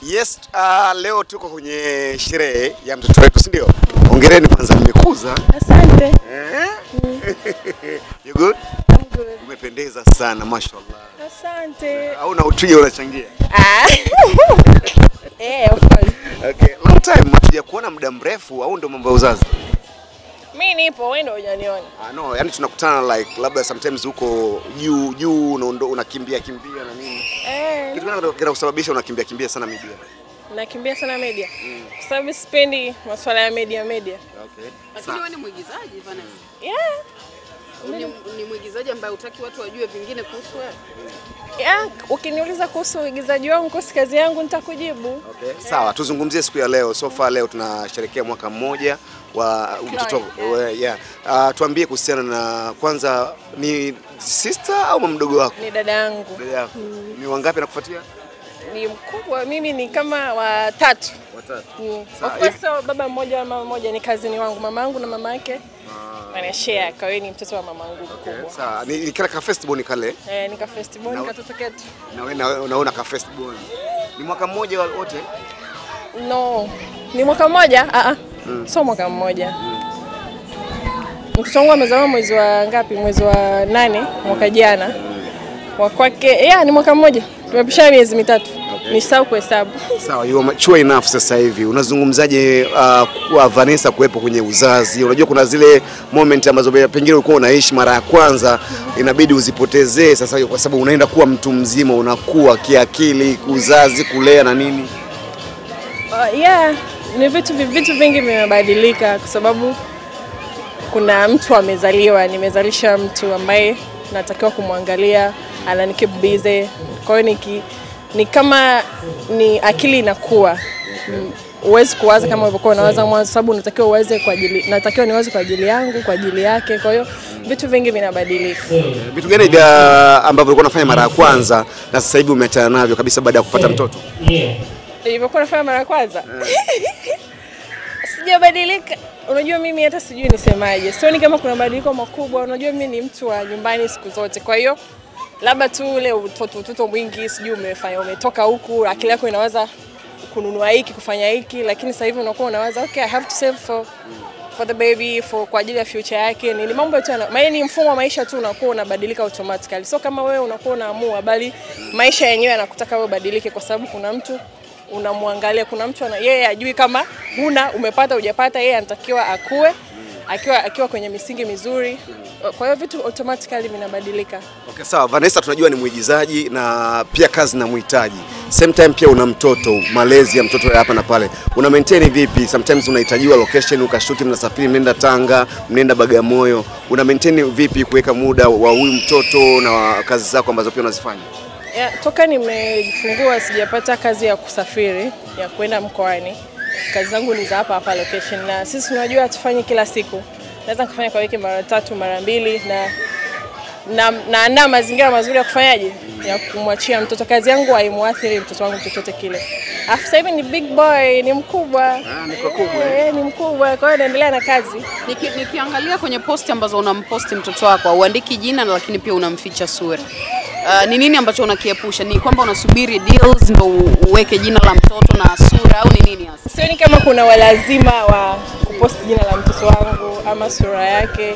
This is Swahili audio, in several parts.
Yes, leo tuko kwenye sherehe ya mtoto wetu, si ndio? Hongereni kwanza, mmekuza. Asante. You good? I'm good. Umependeza sana, mashallah. Asante. Au na utuje unachangia? Of course. Okay, long time hatuja kuona muda mrefu au ndio mambo ya uzazi? Mimi nipo, wewe ndio hujaniona. No, yani tunakutana like labda sometimes huko juu unakimbia na nini? Kitu gani kinakusababisha unakimbia sana media? Nakimbia sana media. Kwa sababu sipendi masuala ya media. Okay. Lakini wewe ni mwigizaji Vanessa? Yeah. Ni mwigizaji ambaye hutaki watu wajue vingine kuhusu wewe? Yeah, ukiniuliza kuhusu uigizaji wangu, kuhusu kazi yangu nitakujibu. Okay. Sawa, tuzungumzie siku ya leo. So far leo tunasherehekea mwaka mmoja wa mtoto. Tuambie kuhusiana na kwanza ni sister au mdogo wako? Ni dada yangu. Dada yako. Ni wangapi anakufuatia? Ni mkubwa, mimi ni kama watatu. Of course so, baba mmoja mama mmoja, ni kazini wangu, mamangu na mama yake. Wanashare, kwa hiyo ni mtoto wa mamangu mkubwa. Sawa, ni kile ka festival kale? Nika festival nika toto ketu. Na wewe unaona ka festival. Ni mwaka mmoja wote? No. Ni mwaka mmoja? So mwaka mmoja. Mtoto wangu amezaliwa mwezi wa ngapi? Mwezi wa 8 mwaka jana. Wa kwake ni mwaka mmoja. Tumepishana miezi mitatu. Nisahau kuhesabu. Sawa, you are mature enough sasa hivi. Unazungumzaje kwa Vanessa kuwepo kwenye uzazi? Unajua kuna zile moment ambazo pengine ulikuwa unaishi mara ya kwanza, inabidi uzipotezee sasa kwa sababu unaenda kuwa mtu mzima, unakuwa kiakili, uzazi, kulea na nini? Ni vitu vingi vimebadilika kwa sababu kuna mtu amezaliwa, nimezalisha mtu ambaye natakiwa kumwangalia, ananikeep busy. Kwa hiyo ni kama ni akili inakuwa. Uwezi kuwaza kama ulivyokuwa unawaza mwanzo, sababu unatakiwa uwaze natakiwa niwaze kwa ajili yangu, kwa ajili yake. Kwa hiyo vitu vingi vinabadilika. Vitu gani ambavyo ulikuwa unafanya mara ya kwanza na sasa hivi umeachana navyo kabisa baada ya kupata mtoto? Nilivyokuwa nafanya mara ya kwanza. Sijabadilika. Unajua mimi hata sijui nisemaje. Sioni kama kuna mabadiliko makubwa. Unajua mimi ni mtu wa nyumbani siku zote. Kwa hiyo labda tu ule utoto mwingi, sijui umetoka huku, akili yako inawaza kununua hiki, kufanya hiki, lakini sasa hivi unakuwa unawaza okay, I have to save for the baby, kwa ajili ya future yake. Ni mambo tu, ni mfumo wa maisha tu unakuwa unabadilika automatically. So kama wewe unakuwa unaamua, bali maisha yenyewe yanakutaka wewe ubadilike kwa sababu kuna mtu unamwangalia, kuna mtu yeye ajui kama umepata hujapata, yeye anatakiwa akue akiwa kwenye misingi mizuri. Kwa hiyo vitu automatically vinabadilika. Okay, sawa. Vanessa tunajua ni mwigizaji na pia kazi na muhitaji. Same time pia una mtoto, malezi ya mtoto hapa na pale. Una maintain vipi? Sometimes unahitajiwa location, ukashuti, mnasafiri, mnaenda Tanga, mnaenda Bagamoyo. Una maintain vipi kuweka muda wa huyu mtoto na kazi zako ambazo pia unazifanya? Toka nimejifungua sijapata kazi ya kusafiri, ya kwenda mkoani. Kazi zangu ni za hapa location, na sisi unajua hatufanyi kila siku. Naweza kufanya kwa wiki mara 3 mara 2 na mazingira mazuri ya kufanyaje, ya kumwachia mtoto. Kazi yangu haimuathiri mtoto wangu chochote kile. Sasa hivi ni big boy, ni mkubwa. Ni mkubwa, kwa hiyo naendelea na kazi. Nikiangalia kwenye posti ambazo unamposti mtoto wako, uandiki jina lakini pia unamficha sura. Ni nini ambacho unakiepusha? Ni kwamba unasubiri deals ndio uweke jina la mtoto na sura, au ni nini hasa? Sioni kama kuna walazima wa kuposti jina la mtoto wangu ama sura yake.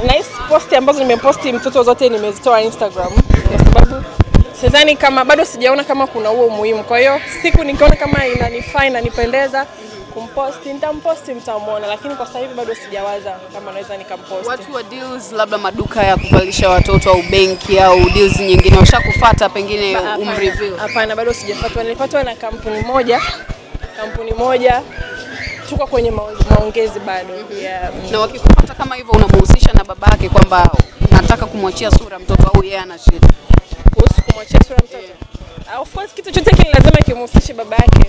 Na hizo posti ambazo nimeposti mtoto zote nimezitoa Instagram kwa sababu sidhani kama bado sijaona kama kuna huo umuhimu. Kwa hiyo siku nikiona kama inanifaa na nipendeza kumposti, nitamposti, mtamuona, lakini kwa sasa hivi bado sijawaza kama naweza nikamposti. Watu wa deals, labda maduka ya kuvalisha watoto au benki au deals nyingine washakufuata pengine umreveal? Hapana, bado sijafuatwa. Nilipatwa na kampuni moja. Tuko kwenye maongezi bado. Na wakikufuata kama hivyo unamhusisha na babake kwamba nataka kumwachia sura mtoto au yeye ana shida? Kuhusu kumwachia sura mtoto? Of course kitu chote kile lazima kimhusishe babake.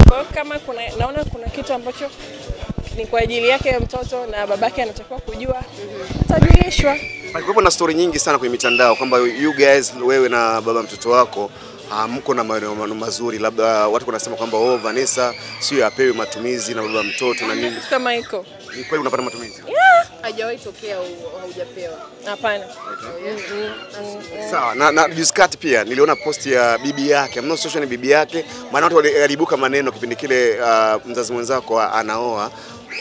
Kwa kama naona kuna kitu ambacho ni kwa ajili yake mtoto na babake anatakiwa kujua, atajulishwa. Kulikuwa na story nyingi sana kwenye mitandao kwamba you guys, wewe na baba mtoto wako mko na maneno mazuri, labda watu wanasema kwamba Vanessa sio apewe matumizi na baba mtoto na nini. Kama iko. Ni kweli unapata matumizi? Yeah. Haijawahi tokea haujapewa? Hapana. Sawa. Na juzi kati pia niliona post ya bibi yake. Mno social ni bibi yake. Maana watu waliibuka maneno kipindi kile mzazi mwenzako anaoa,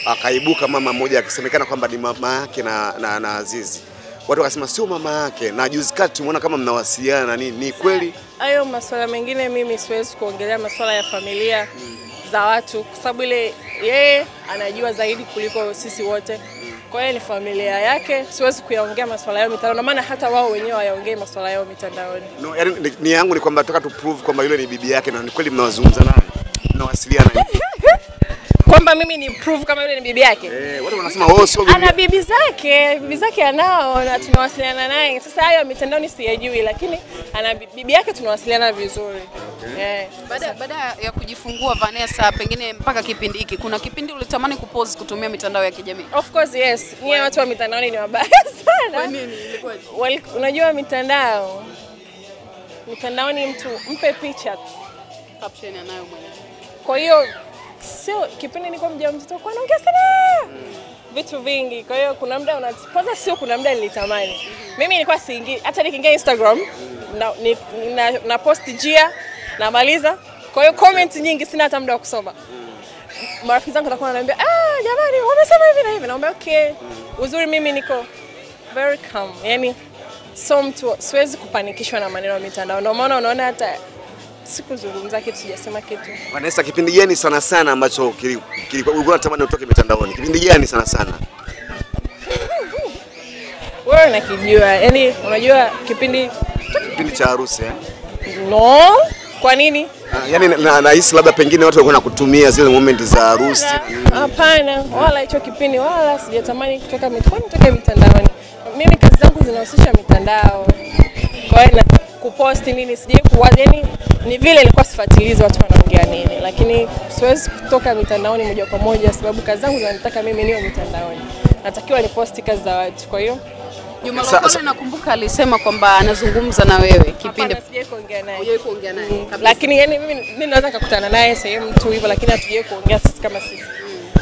akaibuka mama mmoja akisemekana kwamba ni mama yake na Azizi. Watu wakasema sio mama yake, na juzi kati tumeona kama mnawasiliana ni kweli? Hayo masuala mengine mimi siwezi kuongelea masuala ya familia za watu kwa sababu ile yeye anajua zaidi kuliko sisi wote. Kwa hiyo ni familia yake, siwezi kuyaongea masuala yao mitandaoni, maana hata wao wenyewe hawaongei masuala yao mitandaoni. No, yani ni yangu ni kwamba nataka tu prove kwamba yule ni bibi yake na ni kweli mnawazungumza naye. Mnawasiliana hivi. Kwamba mimi ni prove kama yule ni bibi yake. Watu wanasema sio bibi. Ana bibi zake anao na tunawasiliana naye. Sasa hayo mitandaoni siyajui, lakini ana bibi yake tunawasiliana vizuri. Okay. Baada ya kujifungua Vanessa, pengine mpaka kipindi hiki, kuna kipindi ulitamani kupose kutumia mitandao ya kijamii? Of course yes. Nyie watu wa mitandaoni ni wabaya sana. Kwa nini? Ilikuwaje? Unajua mitandaoni mtu mpe picha tu, caption anayo mwenyewe. Kwa hiyo sio kipindi niko mjamzito kwa naongea sana vitu vingi. Kwa hiyo kuna muda kuna muda nilitamani. Mimi nilikuwa siingii hata nikiingia Instagram na post jia namaliza. Kwa hiyo comment nyingi sina hata muda wa kusoma. Marafiki zangu watakuwa wananiambia jamani wamesema hivi na hivi, naomba okay. Uzuri mimi niko very calm. Yaani siwezi kupanikishwa na maneno ya mitandao. Ndio maana unaona hata sikuzungumza kitu, sijasema kitu. Vanessa, kipindi gani sana ambacho kilikuwa unatamani utoke mitandaoni? Kipindi gani sana? Wewe unakijua. Yaani unajua kipindi cha harusi No. Kwa nini? Yaani nahisi labda pengine watu walikuwa nakutumia zile moment za harusi. Hapana, wala hicho kipindi wala sijatamani kutoka mitandaoni. Mimi kazi zangu zinahusisha mitandao. Kwa hiyo kupost nini sije yaani ni vile nilikuwa sifuatilizi watu wanaongea nini, lakini siwezi kutoka mitandaoni moja kwa moja sababu kazi zangu zinanitaka mimi niwe mitandaoni. Natakiwa niposti kazi za watu. Kwa hiyo Juma Lokole nakumbuka alisema kwamba anazungumza na wewe kipindi. Hapana, kuongea naye. Hujai kuongea naye. Lakini yani mimi naweza nikakutana naye sehemu tu hivyo, lakini hatujai kuongea sisi kama sisi.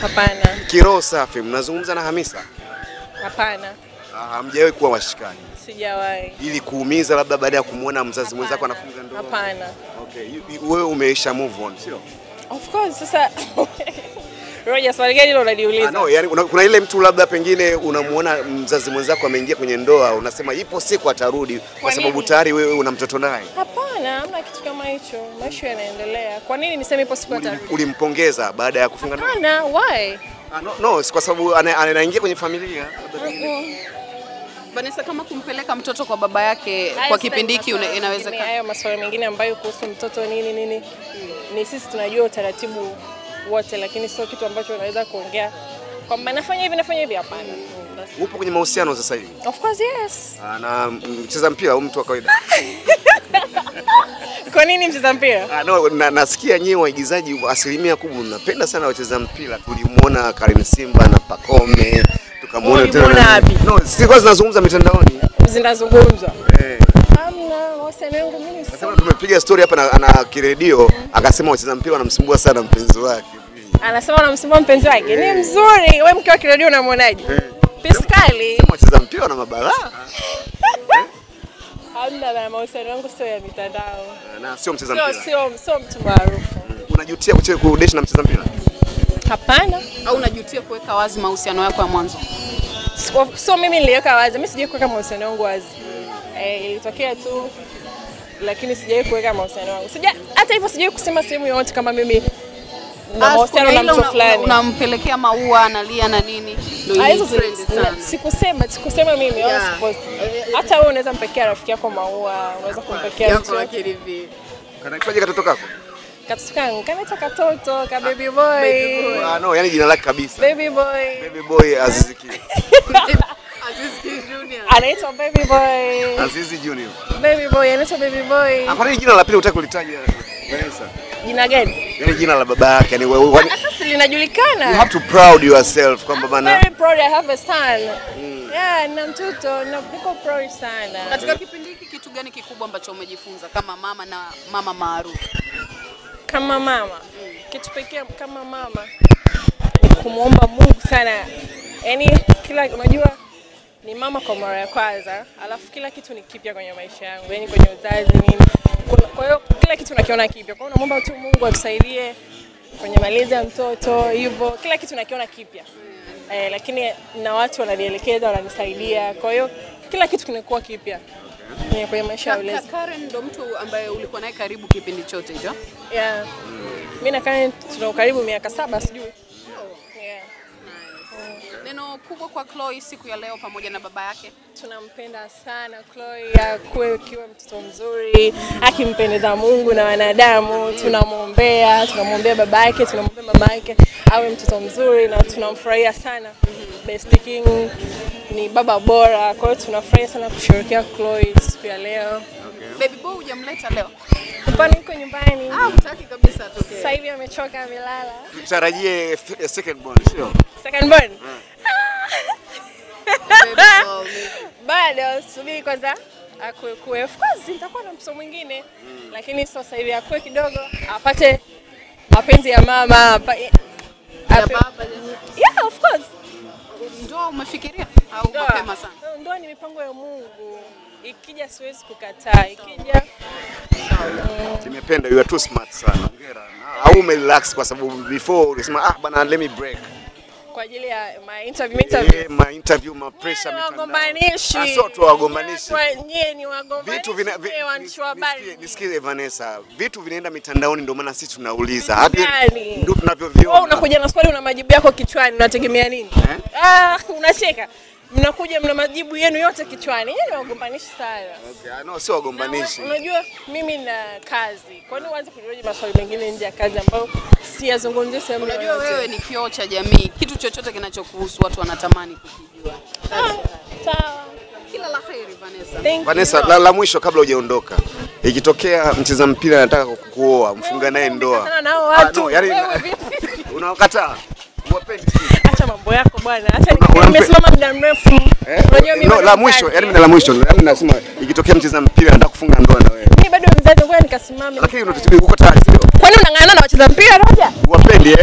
Hapana. Kiroho safi, mnazungumza na Hamisa? Hapana. Hamjawahi kuwa washikaji? Sijawahi. Ili kuumiza labda baada ya kumuona mzazi mwenzako anafunga ndoa? Hapana. Okay, wewe umeisha move on, sio? Of course, sasa Roger, swali gani hilo unaniuliza? No, yani kuna ile mtu labda pengine unamuona mzazi mwenzako ameingia kwenye ndoa, unasema ipo siku atarudi kwa sababu tayari wewe una mtoto naye. Hapana, hamna kitu kama hicho. Maisha yanaendelea. Kwa nini niseme ipo siku atarudi? Ulimpongeza baada ya kufunga ndoa? Hapana, why? No, kwa sababu anaingia kwenye familia. Vanessa, kama kumpeleka mtoto kwa baba yake kwa kipindi hiki inawezekana? Hayo masuala mengine ambayo kuhusu mtoto nini ni sisi tunajua utaratibu wote, lakini sio kitu ambacho unaweza kuongea kwamba nafanya hivi hapana. Upo kwenye mahusiano sasa hivi? Of course yes. Na mcheza mpira au mtu wa kawaida? Kwa nini mcheza mpira? No, nasikia nyinyi waigizaji asilimia kubwa mnapenda sana wacheza mpira. Tulimuona Karim Simba na Pacome, tukamuona tena. No, sikuwa zinazungumza mitandaoni. Zinazungumzwa. Hamna, mahusiano yangu mimi. Sasa tumepiga story hapa na kiredio, akasema wacheza mpira wanamsumbua sana mpenzi wake. Anasema anamsumbua mpenzi wake. Ni mzuri. Wewe mke wa kiredio unamwonaje? Piskali. Wacheza mpira na mabalaa. Hamna, na mahusiano yangu sio ya mitandao. Na sio mcheza mpira. Sio mtu maarufu. Unajutia kudesh na mcheza mpira? Hapana. Au unajutia kuweka wazi mahusiano yako ya mwanzo? Sio mimi niliweka wazi. Mimi sijai kuweka mahusiano yangu wazi. Ilitokea tu, lakini sijai kuweka mahusiano yangu. Hata hivyo sijai kusema sehemu yoyote kama mimi na mahusiano na mtu fulani. Unampelekea maua analia na nini? Sikusema mimi au supposed. Hata wewe unaweza mpekea rafiki yako maua, unaweza kumpekea mtu wake hivi. Kanaitwaje katoto kako? Katoto kanaitwa Katoto, ka baby boy. No, yani jina lake kabisa. Baby boy. Baby boy Azizi Ki. Azizi Junior. Anaitwa baby boy. Azizi Junior. Baby boy, anaitwa baby boy. Kwa nini jina la pili hutaki kulitaja Vanessa? Jina gani? Yani jina la baba yake, yani wewe sasa linajulikana. You have to proud yourself kwamba bana. I'm very proud I have a son. Yeah, na mtoto, niko proud sana. Katika kipindi hiki kitu gani kikubwa ambacho umejifunza kama mama na mama maarufu? Kama mama. Kitu pekee kama mama ni kumuomba Mungu sana Yaani kila unajua ni mama kwa mara ya kwanza, alafu kila kitu ni kipya kwenye maisha yangu, yaani kwenye uzazi nini. Kwa hiyo kila kitu nakiona kipya. Kwa hiyo naomba tu Mungu atusaidie kwenye malezi ya mtoto hivyo, kila kitu nakiona kipya. Lakini na watu wananielekeza, wananisaidia. Kwa hiyo kila kitu kinakuwa kipya. Kwenye maisha ya ulezi. Karen ndo mtu ambaye ulikuwa naye karibu kipindi chote hicho? Yeah. Mimi na Karen tuna karibu miaka 7 sijui. Yeah. Neno kubwa kwa Chloe siku ya leo pamoja na baba yake. Tunampenda sana Chloe, akuwe kiwa mtoto mzuri, akimpendeza Mungu na wanadamu. Tunamwombea baba yake, tunamwombea mama yake awe mtoto mzuri na tunamfurahia sana. Best King ni baba bora, kwa hiyo tunafurahia sana kusherehekea Chloe siku ya leo. Baby boy hujamleta leo? Hapana, yuko nyumbani. Hutaki kabisa atoke. Sasa hivi amechoka, amelala. Tutarajie second born, sio? Second born? Bado subiri kwanza akue. Of course nitakuwa na mtoto mwingine. Lakini sasa hivi akue kidogo apate mapenzi ya mama, ya baba. Yeah, of course. Ndoa umefikiria au mapema sana? Ndoa ni mipango ya Mungu. Ikija siwezi kukataa. Ikija Nimependa, you are too smart sana. Hongera. Au umerelax kwa sababu before ulisema bana let me break. Kwa ajili ya my interview, my pressure wagombanishi. Asoto wagombanishi. Nyie ni wagombanishi. Nisikie Vanessa. Vitu vinaenda mitandaoni ndio maana sisi tunauliza. Hadi ndio tunavyoviona. Wewe unakuja na swali una majibu yako kichwani, unategemea nini? Unacheka. Mnakuja mna majibu yenu yote kichwani. Yeye ni wagombanishi sana. Okay, no sio wagombanishi. Unajua mimi na kazi. Kwa nini uanze kunihoji maswali mengine nje ya kazi ambayo siyazungumzie sehemu yoyote? Unajua wewe ni kioo cha jamii. Kitu chochote kinachokuhusu watu wanatamani kukijua. Sawa. Kila la kheri Vanessa. Vanessa, la mwisho kabla hujaondoka. Ikitokea mcheza mpira anataka kukuoa, mfunga naye ndoa. Sana nao watu. Yaani unawakataa. Uwapendi. Acha mambo yako bwana. Acha nimesimama muda mrefu. Unajua mimi la mwisho, yaani mimi la mwisho. Yaani nasema ikitokea mcheza mpira anataka kufunga ndoa na wewe. Mimi bado mzazi, ngoja nikasimame. Lakini uko tayari sio? Kwani unang'ang'ana na wacheza mpira Roja? Uwapendi